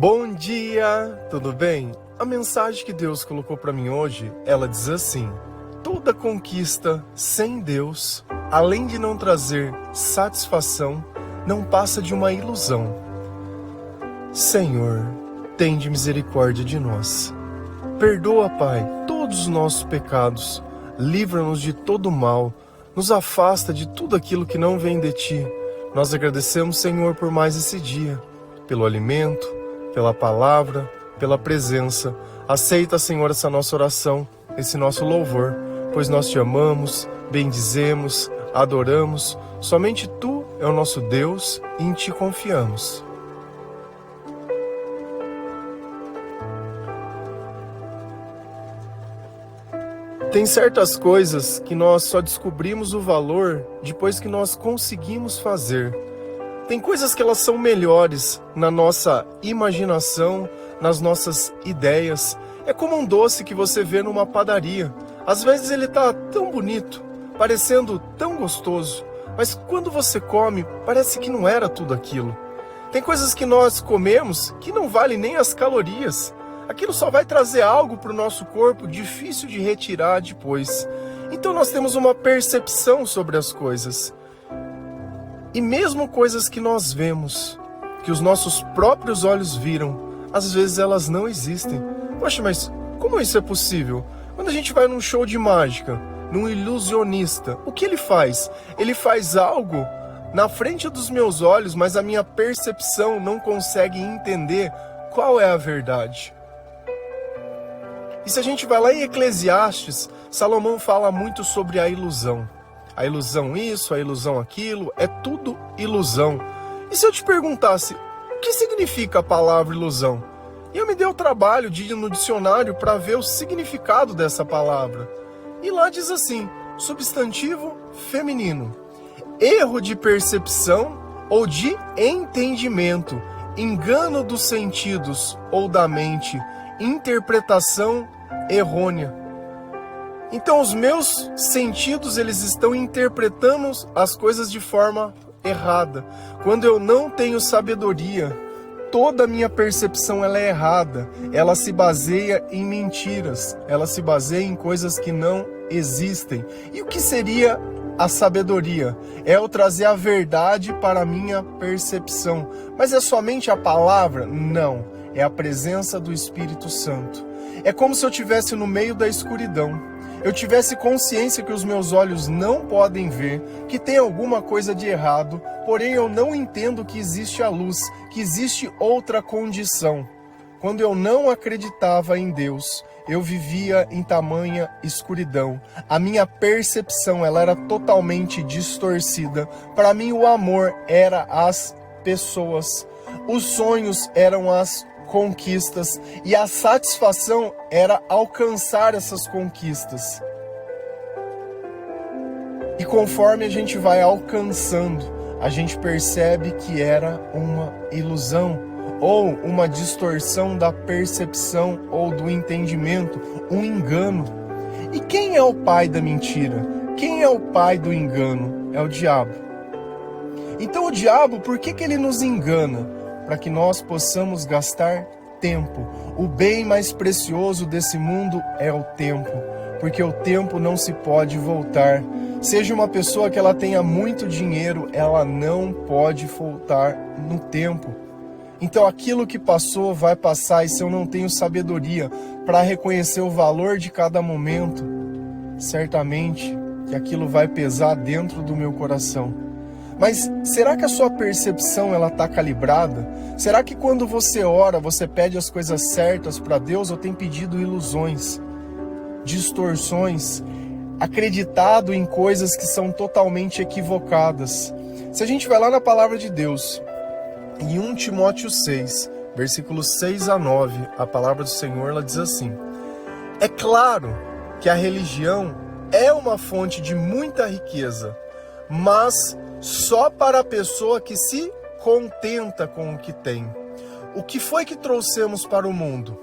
Bom dia, tudo bem? A mensagem que Deus colocou para mim hoje, ela diz assim: toda conquista sem Deus, além de não trazer satisfação, não passa de uma ilusão. Senhor, tende misericórdia de nós. Perdoa, Pai, todos os nossos pecados, livra-nos de todo mal, nos afasta de tudo aquilo que não vem de Ti. Nós agradecemos, Senhor, por mais esse dia, pelo alimento, pela palavra, pela presença. Aceita, Senhor, essa nossa oração, esse nosso louvor, pois nós Te amamos, bendizemos, adoramos. Somente Tu é o nosso Deus e em Ti confiamos. Tem certas coisas que nós só descobrimos o valor depois que nós conseguimos fazer. Tem coisas que elas são melhores na nossa imaginação, nas nossas ideias. É como um doce que você vê numa padaria. Às vezes ele está tão bonito, parecendo tão gostoso, mas quando você come, parece que não era tudo aquilo. Tem coisas que nós comemos que não valem nem as calorias. Aquilo só vai trazer algo para o nosso corpo difícil de retirar depois. Então nós temos uma percepção sobre as coisas. E mesmo coisas que nós vemos, que os nossos próprios olhos viram, às vezes elas não existem. Poxa, mas como isso é possível? Quando a gente vai num show de mágica, num ilusionista, o que ele faz? Ele faz algo na frente dos meus olhos, mas a minha percepção não consegue entender qual é a verdade. E se a gente vai lá em Eclesiastes, Salomão fala muito sobre a ilusão. A ilusão isso, a ilusão aquilo, é tudo ilusão. E se eu te perguntasse, o que significa a palavra ilusão? E eu me dei o trabalho de ir no dicionário para ver o significado dessa palavra. E lá diz assim, substantivo feminino, erro de percepção ou de entendimento, engano dos sentidos ou da mente, interpretação errônea. Então os meus sentidos, eles estão interpretando as coisas de forma errada. Quando eu não tenho sabedoria, toda a minha percepção ela é errada. Ela se baseia em mentiras, ela se baseia em coisas que não existem. E o que seria a sabedoria? É eu trazer a verdade para a minha percepção. Mas é somente a palavra? Não. É a presença do Espírito Santo. É como se eu estivesse no meio da escuridão. Eu tivesse consciência que os meus olhos não podem ver, que tem alguma coisa de errado, porém eu não entendo que existe a luz, que existe outra condição. Quando eu não acreditava em Deus, eu vivia em tamanha escuridão. A minha percepção ela era totalmente distorcida. Para mim o amor era as pessoas, os sonhos eram as conquistas e a satisfação era alcançar essas conquistas. E conforme a gente vai alcançando, a gente percebe que era uma ilusão ou uma distorção da percepção ou do entendimento, um engano. E quem é o pai da mentira? Quem é o pai do engano? É o diabo. Então o diabo, por que ele nos engana? Para que nós possamos gastar tempo. O bem mais precioso desse mundo é o tempo, porque o tempo não se pode voltar. Seja uma pessoa que ela tenha muito dinheiro, ela não pode voltar no tempo. Então aquilo que passou vai passar, e se eu não tenho sabedoria para reconhecer o valor de cada momento, certamente que aquilo vai pesar dentro do meu coração. Mas será que a sua percepção ela está calibrada? Será que quando você ora, você pede as coisas certas para Deus ou tem pedido ilusões, distorções, acreditado em coisas que são totalmente equivocadas? Se a gente vai lá na palavra de Deus, em 1 Timóteo 6, versículos 6 a 9, a palavra do Senhor ela diz assim: é claro que a religião é uma fonte de muita riqueza, mas só para a pessoa que se contenta com o que tem. O que foi que trouxemos para o mundo?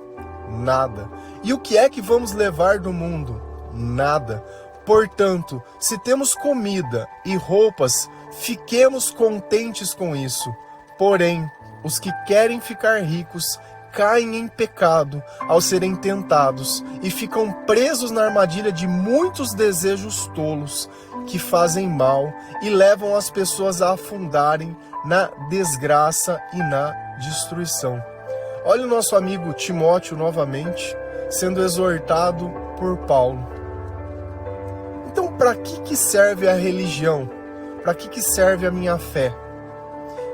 Nada. E o que é que vamos levar do mundo? Nada. Portanto, se temos comida e roupas, fiquemos contentes com isso. Porém, os que querem ficar ricos caem em pecado ao serem tentados e ficam presos na armadilha de muitos desejos tolos que fazem mal e levam as pessoas a afundarem na desgraça e na destruição. Olha o nosso amigo Timóteo novamente sendo exortado por Paulo. Então, para que serve a religião? Para que serve a minha fé?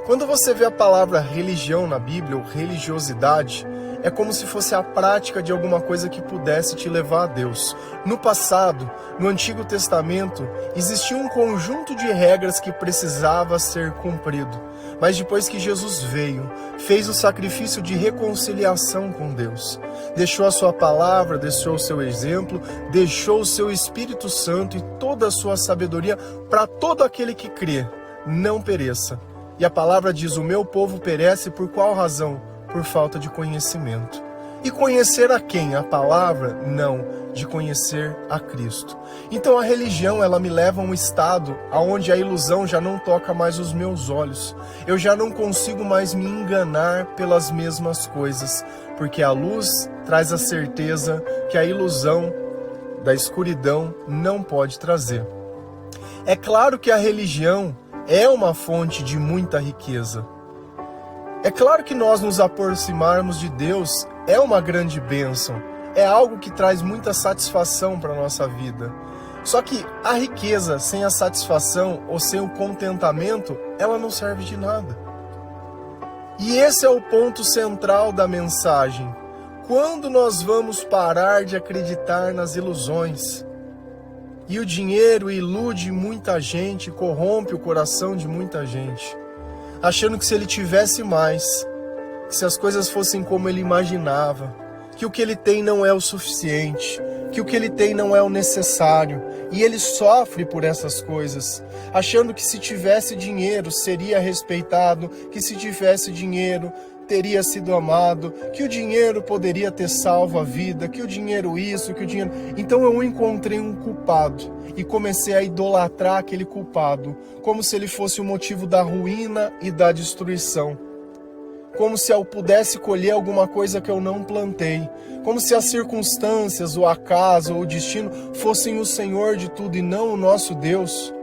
Quando você vê a palavra religião na Bíblia, ou religiosidade, é como se fosse a prática de alguma coisa que pudesse te levar a Deus. No passado, no Antigo Testamento, existia um conjunto de regras que precisava ser cumprido. Mas depois que Jesus veio, fez o sacrifício de reconciliação com Deus. Deixou a sua palavra, deixou o seu exemplo, deixou o seu Espírito Santo e toda a sua sabedoria para todo aquele que crê, não pereça. E a palavra diz, o meu povo perece por qual razão? Por falta de conhecimento. E conhecer a quem? A palavra? Não, de conhecer a Cristo. Então a religião, ela me leva a um estado onde a ilusão já não toca mais os meus olhos. Eu já não consigo mais me enganar pelas mesmas coisas, porque a luz traz a certeza que a ilusão da escuridão não pode trazer. É claro que a religião é uma fonte de muita riqueza. É claro que nós nos aproximarmos de Deus é uma grande bênção, é algo que traz muita satisfação para a nossa vida. Só que a riqueza sem a satisfação ou sem o contentamento, ela não serve de nada. E esse é o ponto central da mensagem. Quando nós vamos parar de acreditar nas ilusões? E o dinheiro ilude muita gente, corrompe o coração de muita gente, achando que se ele tivesse mais, que se as coisas fossem como ele imaginava, que o que ele tem não é o suficiente, que o que ele tem não é o necessário, e ele sofre por essas coisas, achando que se tivesse dinheiro seria respeitado, que se tivesse dinheiro teria sido amado, que o dinheiro poderia ter salvo a vida, que o dinheiro isso, que o dinheiro... Então eu encontrei um culpado e comecei a idolatrar aquele culpado, como se ele fosse o motivo da ruína e da destruição. Como se eu pudesse colher alguma coisa que eu não plantei, como se as circunstâncias, o acaso ou o destino fossem o Senhor de tudo e não o nosso Deus.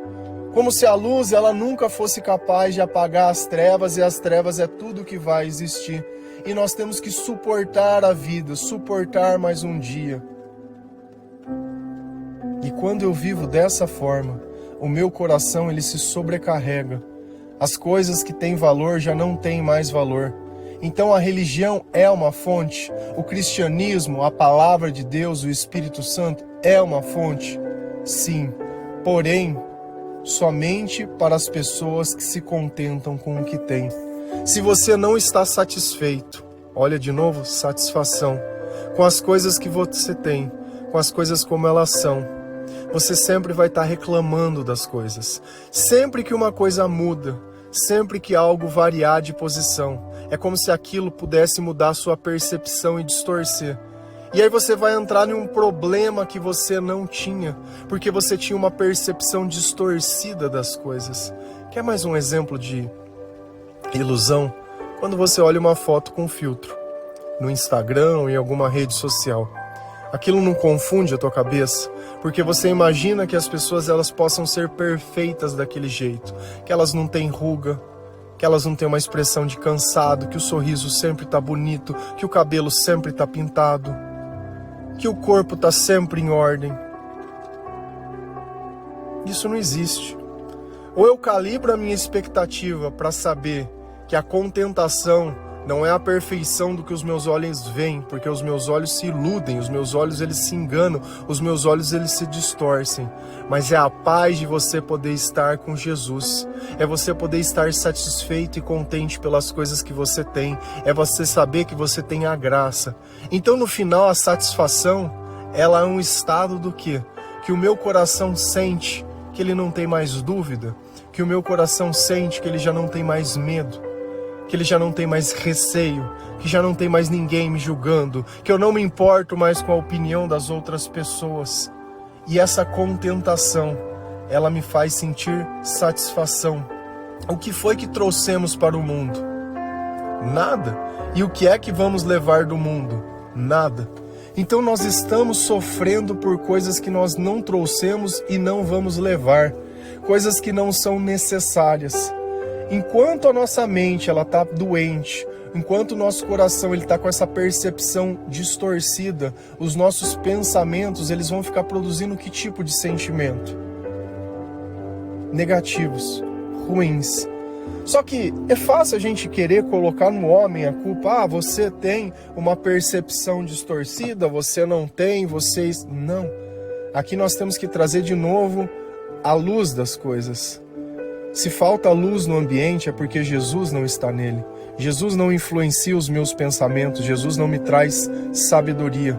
Como se a luz ela nunca fosse capaz de apagar as trevas e as trevas é tudo que vai existir. E nós temos que suportar a vida, suportar mais um dia. E quando eu vivo dessa forma, o meu coração ele se sobrecarrega. As coisas que têm valor já não têm mais valor. Então a religião é uma fonte, o cristianismo, a palavra de Deus, o Espírito Santo é uma fonte? Sim, porém, somente para as pessoas que se contentam com o que têm. Se você não está satisfeito, olha de novo, satisfação, com as coisas que você tem, com as coisas como elas são, você sempre vai estar reclamando das coisas. Sempre que uma coisa muda, sempre que algo variar de posição, é como se aquilo pudesse mudar a sua percepção e distorcer. E aí você vai entrar em um problema que você não tinha, porque você tinha uma percepção distorcida das coisas. Quer mais um exemplo de ilusão? Quando você olha uma foto com filtro, no Instagram ou em alguma rede social. Aquilo não confunde a tua cabeça? Porque você imagina que as pessoas elas possam ser perfeitas daquele jeito, que elas não têm ruga, que elas não têm uma expressão de cansado, que o sorriso sempre está bonito, que o cabelo sempre está pintado, que o corpo está sempre em ordem. Isso não existe. Ou eu calibro a minha expectativa para saber que a contentação não é a perfeição do que os meus olhos veem, porque os meus olhos se iludem, os meus olhos eles se enganam, os meus olhos eles se distorcem. Mas é a paz de você poder estar com Jesus, é você poder estar satisfeito e contente pelas coisas que você tem, é você saber que você tem a graça. Então no final a satisfação, ela é um estado do quê? Que o meu coração sente que ele não tem mais dúvida, que o meu coração sente que ele já não tem mais medo, que ele já não tem mais receio, que já não tem mais ninguém me julgando, que eu não me importo mais com a opinião das outras pessoas. E essa contentação, ela me faz sentir satisfação. O que foi que trouxemos para o mundo? Nada. E o que é que vamos levar do mundo? Nada. Então nós estamos sofrendo por coisas que nós não trouxemos e não vamos levar, coisas que não são necessárias. Enquanto a nossa mente ela está doente, enquanto o nosso coração ele está com essa percepção distorcida, os nossos pensamentos eles vão ficar produzindo que tipo de sentimento? Negativos, ruins. Só que é fácil a gente querer colocar no homem a culpa. Você tem uma percepção distorcida, você não tem, vocês... Não. Aqui nós temos que trazer de novo a luz das coisas. Se falta luz no ambiente é porque Jesus não está nele. Jesus não influencia os meus pensamentos, Jesus não me traz sabedoria.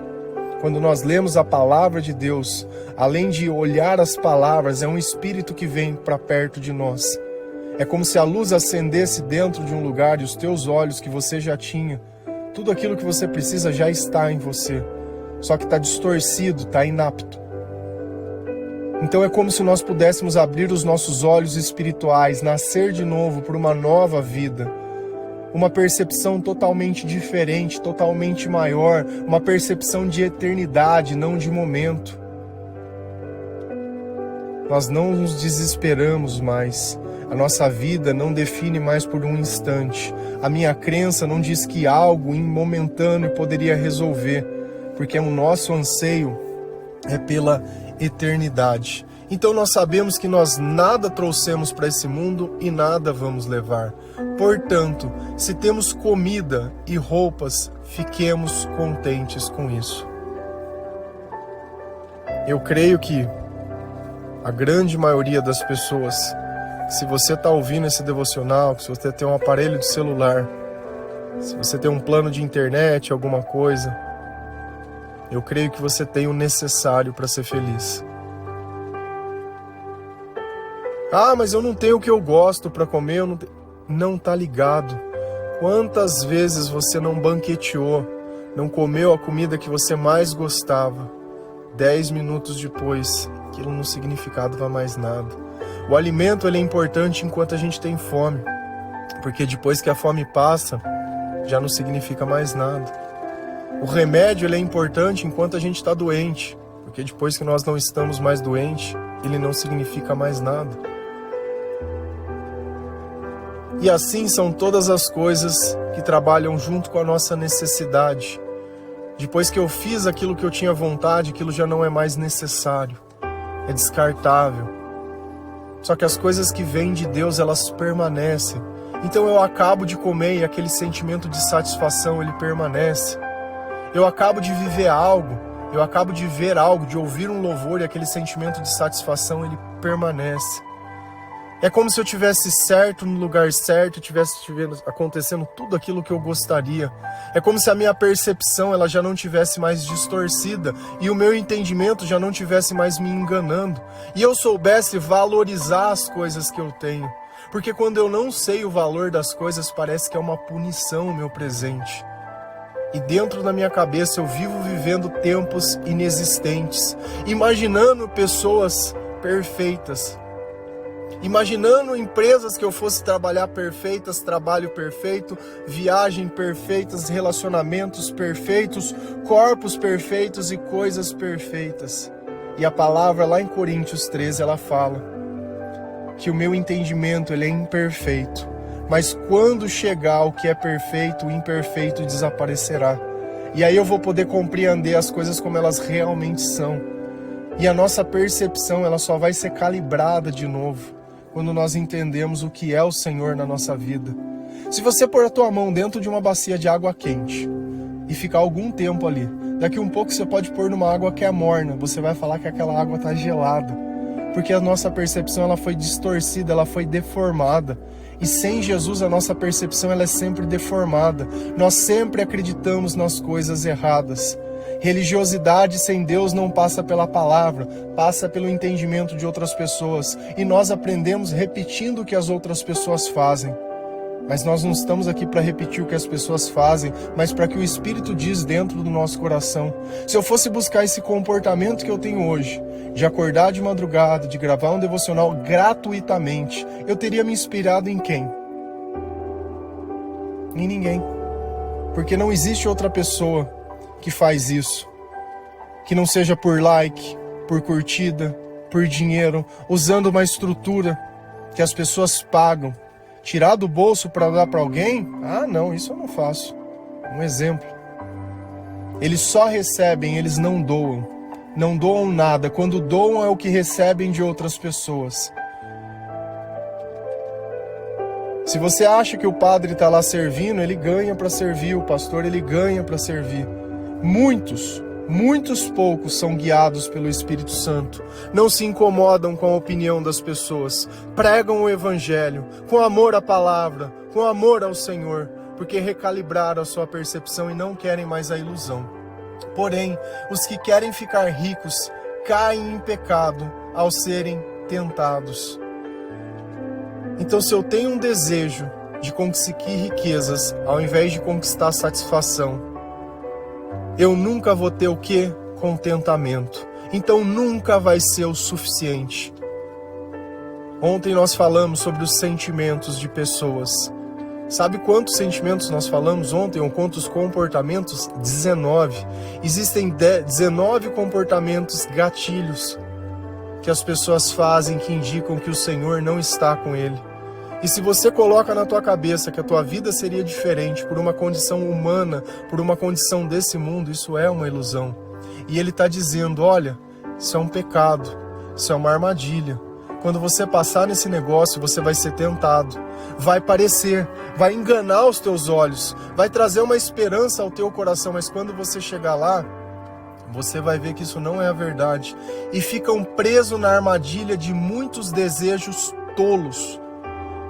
Quando nós lemos a palavra de Deus, além de olhar as palavras, é um espírito que vem para perto de nós. É como se a luz acendesse dentro de um lugar e os teus olhos que você já tinha, tudo aquilo que você precisa já está em você. Só que está distorcido, está inapto. Então é como se nós pudéssemos abrir os nossos olhos espirituais, nascer de novo por uma nova vida. Uma percepção totalmente diferente, totalmente maior, uma percepção de eternidade, não de momento. Nós não nos desesperamos mais. A nossa vida não define mais por um instante. A minha crença não diz que algo momentâneo poderia resolver, porque o nosso anseio é pela eternidade. Então nós sabemos que nós nada trouxemos para esse mundo e nada vamos levar. Portanto, se temos comida e roupas, fiquemos contentes com isso. Eu creio que a grande maioria das pessoas, se você está ouvindo esse devocional, se você tem um aparelho de celular, se você tem um plano de internet, alguma coisa, eu creio que você tem o necessário para ser feliz. Ah, mas eu não tenho o que eu gosto para comer, eu não tá ligado. Quantas vezes você não banqueteou, não comeu a comida que você mais gostava? 10 minutos depois, aquilo não significava mais nada. O alimento ele é importante enquanto a gente tem fome, porque depois que a fome passa, já não significa mais nada. O remédio ele é importante enquanto a gente está doente, porque depois que nós não estamos mais doentes, ele não significa mais nada. E assim são todas as coisas que trabalham junto com a nossa necessidade. Depois que eu fiz aquilo que eu tinha vontade, aquilo já não é mais necessário, é descartável. Só que as coisas que vêm de Deus, elas permanecem. Então eu acabo de comer e aquele sentimento de satisfação, ele permanece. Eu acabo de viver algo, eu acabo de ver algo, de ouvir um louvor e aquele sentimento de satisfação, ele permanece. É como se eu tivesse certo no lugar certo, tivesse acontecendo tudo aquilo que eu gostaria. É como se a minha percepção ela já não tivesse mais distorcida e o meu entendimento já não tivesse mais me enganando. E eu soubesse valorizar as coisas que eu tenho. Porque quando eu não sei o valor das coisas, parece que é uma punição o meu presente. E dentro da minha cabeça eu vivo vivendo tempos inexistentes, imaginando pessoas perfeitas. Imaginando empresas que eu fosse trabalhar perfeitas, trabalho perfeito, viagem perfeitas, relacionamentos perfeitos, corpos perfeitos e coisas perfeitas. E a palavra lá em Coríntios 13, ela fala que o meu entendimento ele é imperfeito, mas quando chegar o que é perfeito, o imperfeito desaparecerá. E aí eu vou poder compreender as coisas como elas realmente são. E a nossa percepção ela só vai ser calibrada de novo quando nós entendemos o que é o Senhor na nossa vida. Se você pôr a tua mão dentro de uma bacia de água quente e ficar algum tempo ali, daqui um pouco você pode pôr numa água que é morna, você vai falar que aquela água está gelada, porque a nossa percepção ela foi distorcida, ela foi deformada. E sem Jesus a nossa percepção ela é sempre deformada. Nós sempre acreditamos nas coisas erradas. Religiosidade sem Deus não passa pela palavra, passa pelo entendimento de outras pessoas. E nós aprendemos repetindo o que as outras pessoas fazem. Mas nós não estamos aqui para repetir o que as pessoas fazem, mas para que o Espírito diz dentro do nosso coração. Se eu fosse buscar esse comportamento que eu tenho hoje, de acordar de madrugada, de gravar um devocional gratuitamente, eu teria me inspirado em quem? Em ninguém. Porque não existe outra pessoa que faz isso. Que não seja por like, por curtida, por dinheiro, usando uma estrutura que as pessoas pagam. Tirar do bolso para dar para alguém? Ah, não, isso eu não faço. Um exemplo. Eles só recebem, eles não doam. Não doam nada. Quando doam é o que recebem de outras pessoas. Se você acha que o padre está lá servindo, ele ganha para servir. O pastor, ele ganha para servir. Muitos poucos são guiados pelo Espírito Santo. Não se incomodam com a opinião das pessoas. Pregam o Evangelho com amor à palavra, com amor ao Senhor, porque recalibraram a sua percepção e não querem mais a ilusão. Porém, os que querem ficar ricos caem em pecado ao serem tentados. Então, se eu tenho um desejo de conseguir riquezas ao invés de conquistar satisfação, eu nunca vou ter o quê? Contentamento. Então nunca vai ser o suficiente. Ontem nós falamos sobre os sentimentos de pessoas. Sabe quantos sentimentos nós falamos ontem ou quantos comportamentos? 19. Existem 19 comportamentos gatilhos que as pessoas fazem que indicam que o Senhor não está com ele. E se você coloca na tua cabeça que a tua vida seria diferente por uma condição humana, por uma condição desse mundo, isso é uma ilusão. E ele está dizendo, olha, isso é um pecado, isso é uma armadilha. Quando você passar nesse negócio, você vai ser tentado. Vai parecer, vai enganar os teus olhos, vai trazer uma esperança ao teu coração, mas quando você chegar lá, você vai ver que isso não é a verdade. E ficam presos na armadilha de muitos desejos tolos.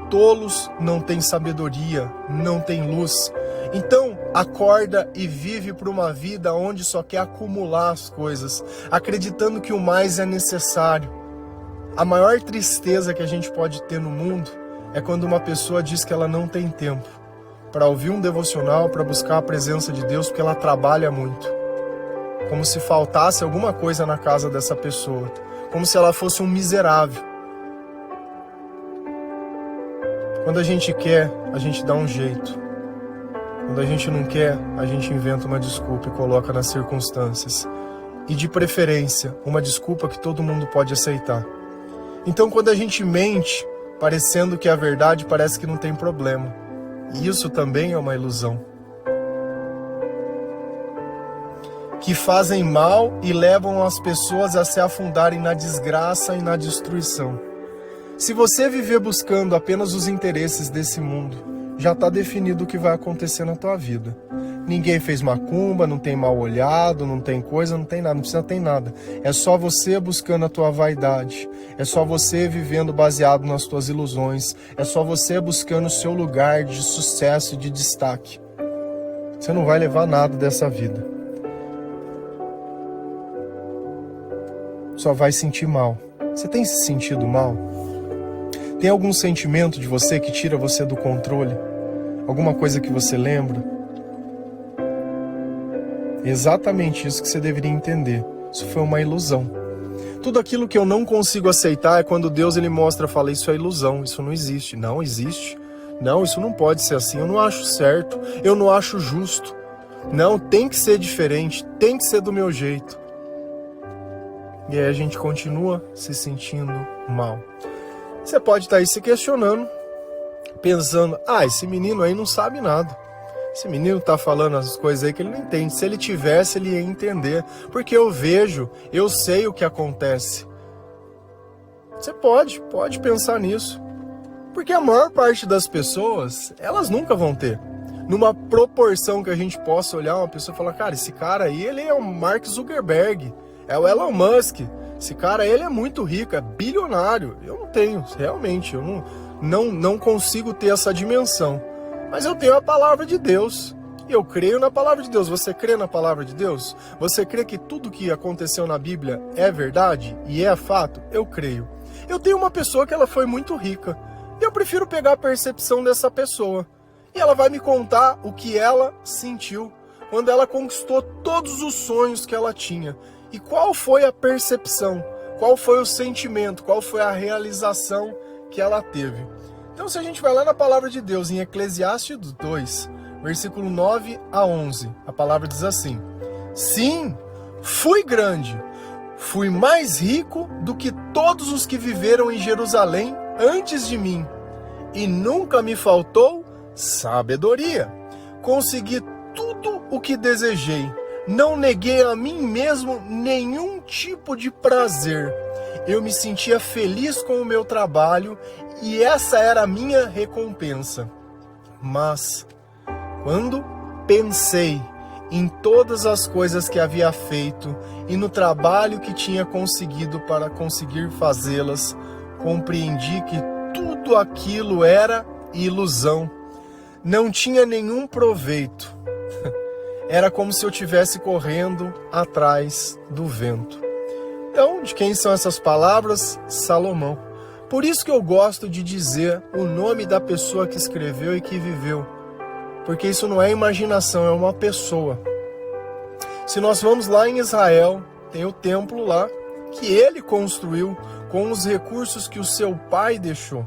Tolos não têm sabedoria, não têm luz. Então, acorda e vive por uma vida onde só quer acumular as coisas, acreditando que o mais é necessário. A maior tristeza que a gente pode ter no mundo é quando uma pessoa diz que ela não tem tempo para ouvir um devocional, para buscar a presença de Deus, porque ela trabalha muito. Como se faltasse alguma coisa na casa dessa pessoa, como se ela fosse um miserável. Quando a gente quer, a gente dá um jeito. Quando a gente não quer, a gente inventa uma desculpa e coloca nas circunstâncias. E de preferência, uma desculpa que todo mundo pode aceitar. Então, quando a gente mente, parecendo que é a verdade, parece que não tem problema. E isso também é uma ilusão. Que fazem mal e levam as pessoas a se afundarem na desgraça e na destruição. Se você viver buscando apenas os interesses desse mundo, já está definido o que vai acontecer na tua vida. Ninguém fez macumba, não tem mal olhado, não tem coisa, não tem nada, não precisa ter nada. É só você buscando a tua vaidade. É só você vivendo baseado nas tuas ilusões. É só você buscando o seu lugar de sucesso e de destaque. Você não vai levar nada dessa vida. Só vai sentir mal. Você tem se sentido mal? Tem algum sentimento de você que tira você do controle? Alguma coisa que você lembra? Exatamente isso que você deveria entender. Isso foi uma ilusão. Tudo aquilo que eu não consigo aceitar é quando Deus ele mostra, fala, isso é ilusão, isso não existe. Não existe. Não, isso não pode ser assim. Eu não acho certo. Eu não acho justo. Não, tem que ser diferente. Tem que ser do meu jeito. E aí a gente continua se sentindo mal. Você pode estar aí se questionando, pensando, esse menino aí não sabe nada. Esse menino tá falando as coisas aí que ele não entende. Se ele tivesse, ele ia entender. Porque eu vejo, eu sei o que acontece. Você pode pensar nisso. Porque a maior parte das pessoas, elas nunca vão ter. Numa proporção que a gente possa olhar uma pessoa e falar, cara, esse cara aí, ele é o Mark Zuckerberg, é o Elon Musk. Esse cara, ele é muito rico, é bilionário. Eu não tenho, realmente, eu não consigo ter essa dimensão. Mas eu tenho a palavra de Deus. E eu creio na palavra de Deus. Você crê na palavra de Deus? Você crê que tudo que aconteceu na Bíblia é verdade e é fato? Eu creio. Eu tenho uma pessoa que ela foi muito rica. E eu prefiro pegar a percepção dessa pessoa. E ela vai me contar o que ela sentiu quando ela conquistou todos os sonhos que ela tinha. E qual foi a percepção? Qual foi o sentimento? Qual foi a realização que ela teve? Então, se a gente vai lá na palavra de Deus, em Eclesiastes 2, versículo 9 a 11, a palavra diz assim: sim, fui grande, fui mais rico do que todos os que viveram em Jerusalém antes de mim, e nunca me faltou sabedoria. Consegui tudo o que desejei, não neguei a mim mesmo nenhum tipo de prazer. Eu me sentia feliz com o meu trabalho e essa era a minha recompensa. Mas, quando pensei em todas as coisas que havia feito e no trabalho que tinha conseguido para conseguir fazê-las, compreendi que tudo aquilo era ilusão. Não tinha nenhum proveito. Era como se eu estivesse correndo atrás do vento. Então, de quem são essas palavras? Salomão. Por isso que eu gosto de dizer o nome da pessoa que escreveu e que viveu. Porque isso não é imaginação, é uma pessoa. Se nós vamos lá em Israel, tem o templo lá, que ele construiu com os recursos que o seu pai deixou.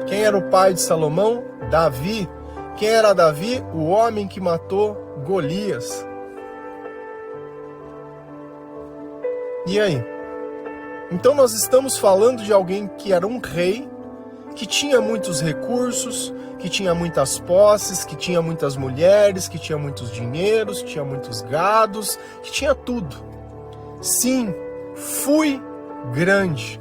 Quem era o pai de Salomão? Davi. Quem era Davi? O homem que matou Golias. E aí? Então nós estamos falando de alguém que era um rei, que tinha muitos recursos, que tinha muitas posses, que tinha muitas mulheres, que tinha muitos dinheiros, que tinha muitos gados, que tinha tudo. Sim, fui grande.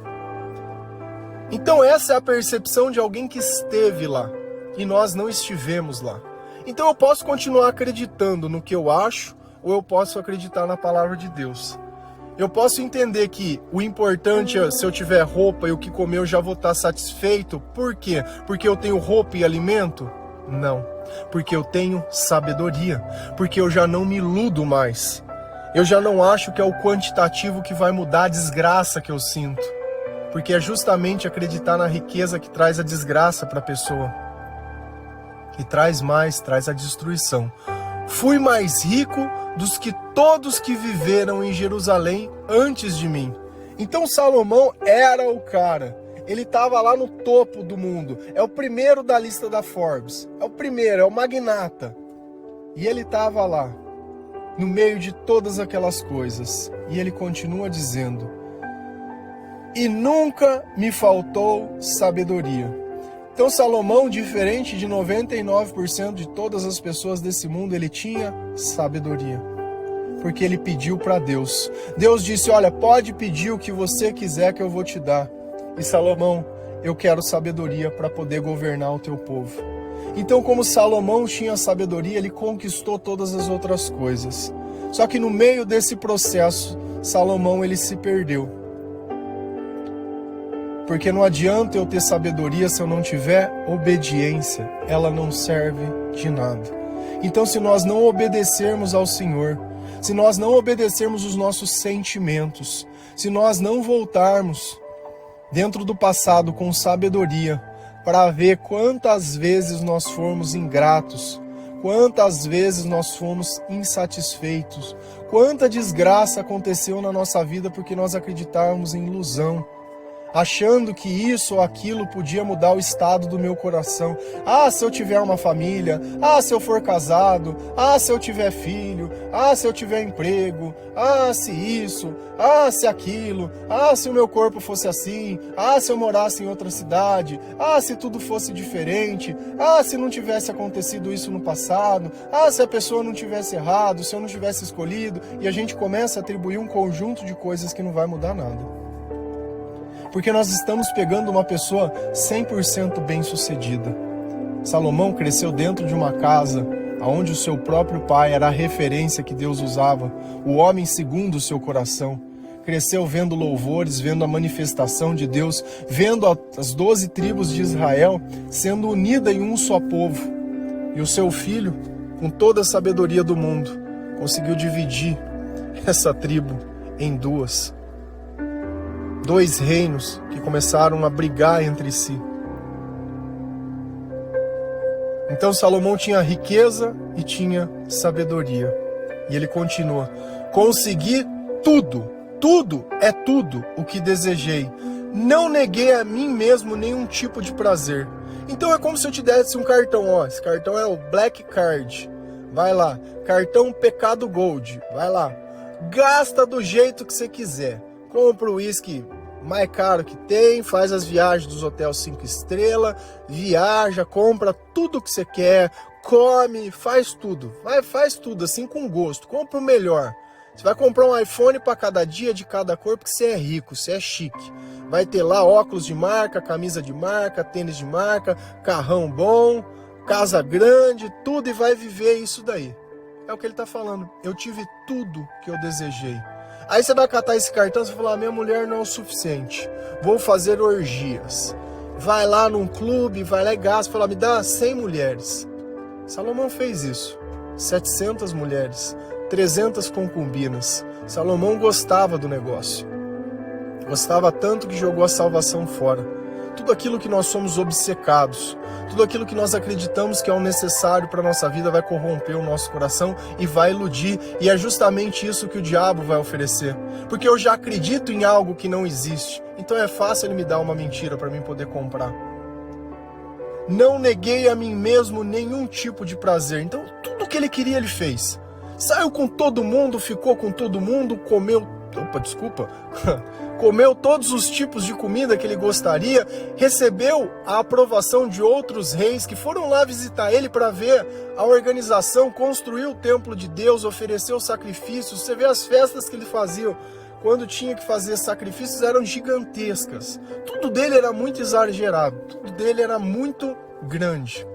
Então essa é a percepção de alguém que esteve lá, e nós não estivemos lá. Então eu posso continuar acreditando no que eu acho, ou eu posso acreditar na palavra de Deus. Eu posso entender que o importante é, se eu tiver roupa e o que comer eu já vou estar satisfeito. Por quê? Porque eu tenho roupa e alimento? Não. Porque eu tenho sabedoria. Porque eu já não me iludo mais. Eu já não acho que é o quantitativo que vai mudar a desgraça que eu sinto. Porque é justamente acreditar na riqueza que traz a desgraça para a pessoa. E traz mais, traz a destruição. Fui mais rico dos que todos que viveram em Jerusalém antes de mim. Então Salomão era o cara. Ele estava lá no topo do mundo. É o primeiro da lista da Forbes. É o primeiro, é o magnata. E ele estava lá, no meio de todas aquelas coisas. E ele continua dizendo: e nunca me faltou sabedoria. Então Salomão, diferente de 99% de todas as pessoas desse mundo, ele tinha sabedoria. Porque ele pediu para Deus. Deus disse: olha, pode pedir o que você quiser que eu vou te dar. E Salomão, eu quero sabedoria para poder governar o teu povo. Então, como Salomão tinha sabedoria, ele conquistou todas as outras coisas. Só que no meio desse processo, Salomão ele se perdeu. Porque não adianta eu ter sabedoria se eu não tiver obediência. Ela não serve de nada. Então, se nós não obedecermos ao Senhor, se nós não obedecermos os nossos sentimentos, se nós não voltarmos dentro do passado com sabedoria, para ver quantas vezes nós fomos ingratos, quantas vezes nós fomos insatisfeitos, quanta desgraça aconteceu na nossa vida porque nós acreditávamos em ilusão, achando que isso ou aquilo podia mudar o estado do meu coração. Ah, se eu tiver uma família, ah, se eu for casado, ah, se eu tiver filho, ah, se eu tiver emprego, ah, se isso, ah, se aquilo, ah, se o meu corpo fosse assim, ah, se eu morasse em outra cidade, ah, se tudo fosse diferente, ah, se não tivesse acontecido isso no passado, ah, se a pessoa não tivesse errado, se eu não tivesse escolhido, e a gente começa a atribuir um conjunto de coisas que não vai mudar nada. Porque nós estamos pegando uma pessoa 100% bem-sucedida. Salomão cresceu dentro de uma casa onde o seu próprio pai era a referência que Deus usava, o homem segundo o seu coração. Cresceu vendo louvores, vendo a manifestação de Deus, vendo as 12 tribos de Israel sendo unidas em um só povo. E o seu filho, com toda a sabedoria do mundo, conseguiu dividir essa tribo em duas. 2 reinos que começaram a brigar entre si. Então Salomão tinha riqueza e tinha sabedoria. E ele continua: consegui tudo, tudo é tudo o que desejei. Não neguei a mim mesmo nenhum tipo de prazer. Então é como se eu te desse um cartão, ó. Esse cartão é o Black Card. Vai lá. Cartão Pecado Gold. Vai lá. Gasta do jeito que você quiser. Compra o uísque mais caro que tem, faz as viagens dos hotéis 5 estrelas, viaja, compra tudo que você quer, come, faz tudo. Faz tudo assim com gosto. Compra o melhor. Você vai comprar um iPhone para cada dia, de cada cor, porque você é rico, você é chique. Vai ter lá óculos de marca, camisa de marca, tênis de marca, carrão bom, casa grande, tudo, e vai viver isso daí. É o que ele está falando. Eu tive tudo que eu desejei. Aí você vai catar esse cartão e vai falar, minha mulher não é o suficiente, vou fazer orgias. Vai lá num clube, vai lá e gasta, fala, me dá 100 mulheres. Salomão fez isso. 700 mulheres, 300 concubinas. Salomão gostava do negócio. Gostava tanto que jogou a salvação fora. Tudo aquilo que nós somos obcecados, tudo aquilo que nós acreditamos que é o necessário para a nossa vida vai corromper o nosso coração e vai iludir. E é justamente isso que o diabo vai oferecer. Porque eu já acredito em algo que não existe. Então é fácil ele me dar uma mentira para mim poder comprar. Não neguei a mim mesmo nenhum tipo de prazer. Então tudo que ele queria ele fez. Saiu com todo mundo, ficou com todo mundo, comeu todos os tipos de comida que ele gostaria, recebeu a aprovação de outros reis que foram lá visitar ele para ver a organização, construiu o templo de Deus, ofereceu sacrifícios. Você vê as festas que ele fazia, quando tinha que fazer sacrifícios, eram gigantescas. Tudo dele era muito exagerado, tudo dele era muito grande.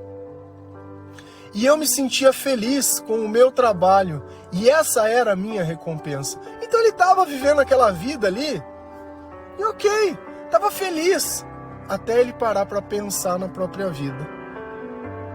E eu me sentia feliz com o meu trabalho, e essa era a minha recompensa. Então ele estava vivendo aquela vida ali, e ok, estava feliz, até ele parar para pensar na própria vida.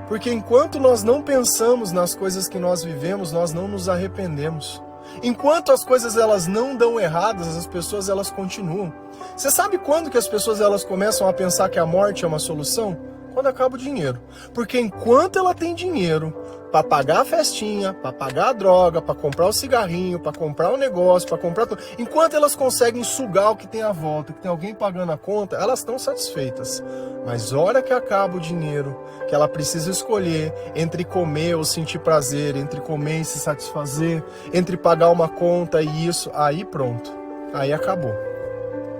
Porque enquanto nós não pensamos nas coisas que nós vivemos, nós não nos arrependemos. Enquanto as coisas elas não dão erradas, as pessoas elas continuam. Você sabe quando que as pessoas elas começam a pensar que a morte é uma solução? Quando acaba o dinheiro. Porque enquanto ela tem dinheiro para pagar a festinha, para pagar a droga, para comprar o cigarrinho, para comprar o negócio, para comprar tudo, enquanto elas conseguem sugar o que tem à volta, que tem alguém pagando a conta, elas estão satisfeitas. Mas hora que acaba o dinheiro, que ela precisa escolher entre comer ou sentir prazer, entre comer e se satisfazer, entre pagar uma conta e isso, aí pronto, aí acabou.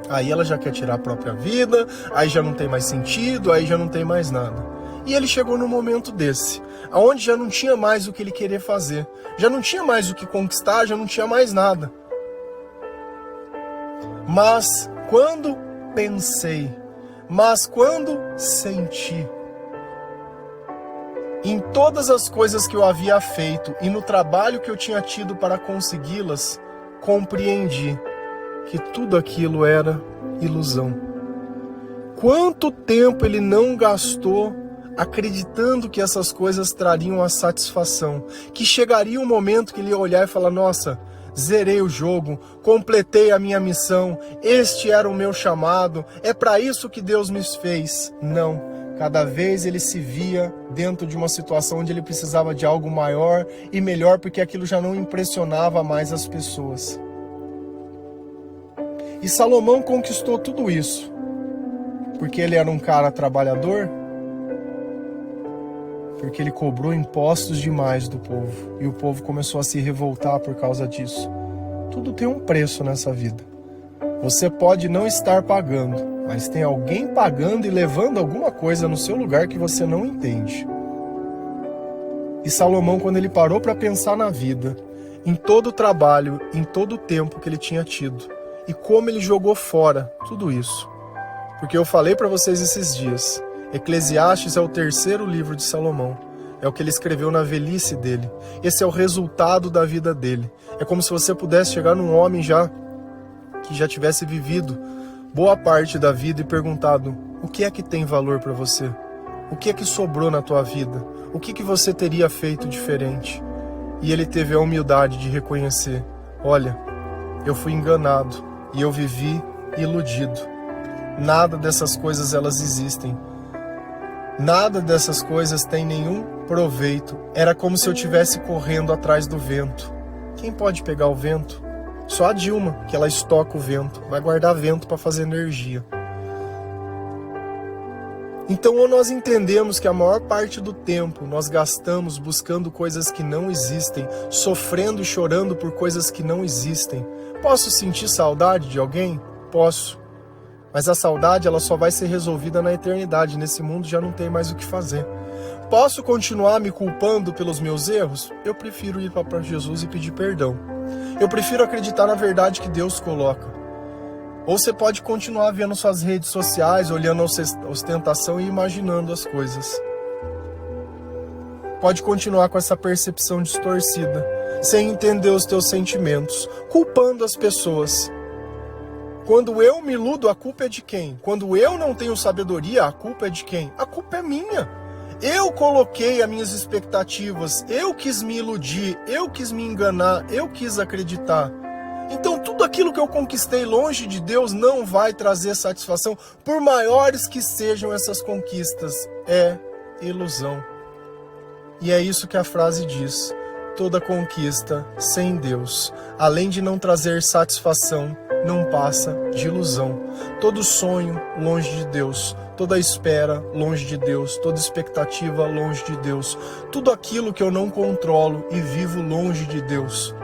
Aí ela já quer tirar a própria vida, aí já não tem mais sentido, aí já não tem mais nada. E ele chegou num momento desse, onde já não tinha mais o que ele querer fazer, já não tinha mais o que conquistar, já não tinha mais nada. Mas quando pensei, mas quando senti, em todas as coisas que eu havia feito e no trabalho que eu tinha tido para consegui-las, compreendi que tudo aquilo era ilusão. Quanto tempo ele não gastou acreditando que essas coisas trariam a satisfação, que chegaria um momento que ele ia olhar e falar, nossa, zerei o jogo, completei a minha missão, este era o meu chamado, é para isso que Deus me fez. Não, cada vez ele se via dentro de uma situação onde ele precisava de algo maior e melhor, porque aquilo já não impressionava mais as pessoas. E Salomão conquistou tudo isso porque ele era um cara trabalhador, porque ele cobrou impostos demais do povo e o povo começou a se revoltar por causa disso. Tudo tem um preço nessa vida. Você pode não estar pagando, mas tem alguém pagando e levando alguma coisa no seu lugar que você não entende. E Salomão, quando ele parou para pensar na vida, em todo o trabalho, em todo o tempo que ele tinha tido, e como ele jogou fora tudo isso. Porque eu falei para vocês esses dias, Eclesiastes é o 3º livro de Salomão. É o que ele escreveu na velhice dele. Esse é o resultado da vida dele. É como se você pudesse chegar num homem que já tivesse vivido boa parte da vida e perguntado, o que é que tem valor para você? O que é que sobrou na tua vida? O que você teria feito diferente? E ele teve a humildade de reconhecer, olha, eu fui enganado. E eu vivi iludido. Nada dessas coisas elas existem. Nada dessas coisas tem nenhum proveito. Era como se eu estivesse correndo atrás do vento. Quem pode pegar o vento? Só a Dilma, que ela estoca o vento, vai guardar vento para fazer energia. Então, ou nós entendemos que a maior parte do tempo nós gastamos buscando coisas que não existem, sofrendo e chorando por coisas que não existem. Posso sentir saudade de alguém? Posso. Mas a saudade ela só vai ser resolvida na eternidade. Nesse mundo já não tem mais o que fazer. Posso continuar me culpando pelos meus erros? Eu prefiro ir para Jesus e pedir perdão. Eu prefiro acreditar na verdade que Deus coloca. Ou você pode continuar vendo suas redes sociais, olhando a ostentação e imaginando as coisas. Pode continuar com essa percepção distorcida, sem entender os teus sentimentos, culpando as pessoas. Quando eu me iludo, a culpa é de quem? Quando eu não tenho sabedoria, a culpa é de quem? A culpa é minha. Eu coloquei as minhas expectativas, eu quis me iludir, eu quis me enganar, eu quis acreditar. Então tudo aquilo que eu conquistei longe de Deus não vai trazer satisfação, por maiores que sejam essas conquistas. É ilusão. E é isso que a frase diz. Toda conquista sem Deus, além de não trazer satisfação, não passa de ilusão. Todo sonho longe de Deus, toda espera longe de Deus, toda expectativa longe de Deus, tudo aquilo que eu não controlo e vivo longe de Deus.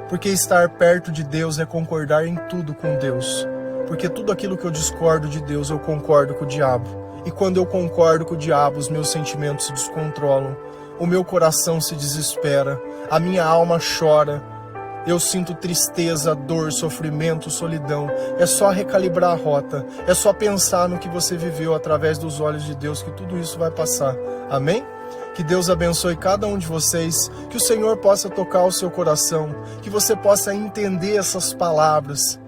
Porque estar perto de Deus é concordar em tudo com Deus. Porque tudo aquilo que eu discordo de Deus, eu concordo com o diabo. E quando eu concordo com o diabo, os meus sentimentos se descontrolam. O meu coração se desespera. A minha alma chora. Eu sinto tristeza, dor, sofrimento, solidão. É só recalibrar a rota. É só pensar no que você viveu através dos olhos de Deus, que tudo isso vai passar. Amém? Que Deus abençoe cada um de vocês, que o Senhor possa tocar o seu coração, que você possa entender essas palavras.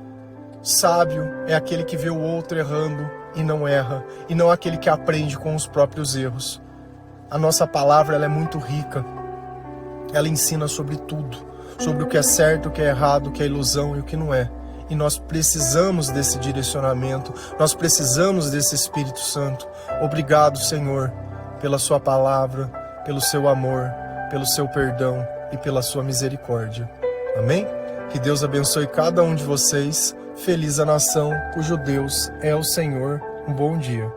Sábio é aquele que vê o outro errando e não erra, e não aquele que aprende com os próprios erros. A nossa palavra ela é muito rica, ela ensina sobre tudo, sobre o que é certo, o que é errado, o que é ilusão e o que não é. E nós precisamos desse direcionamento, nós precisamos desse Espírito Santo. Obrigado, Senhor, pela sua palavra, pelo seu amor, pelo seu perdão e pela sua misericórdia. Amém? Que Deus abençoe cada um de vocês. Feliz a nação cujo Deus é o Senhor. Um bom dia.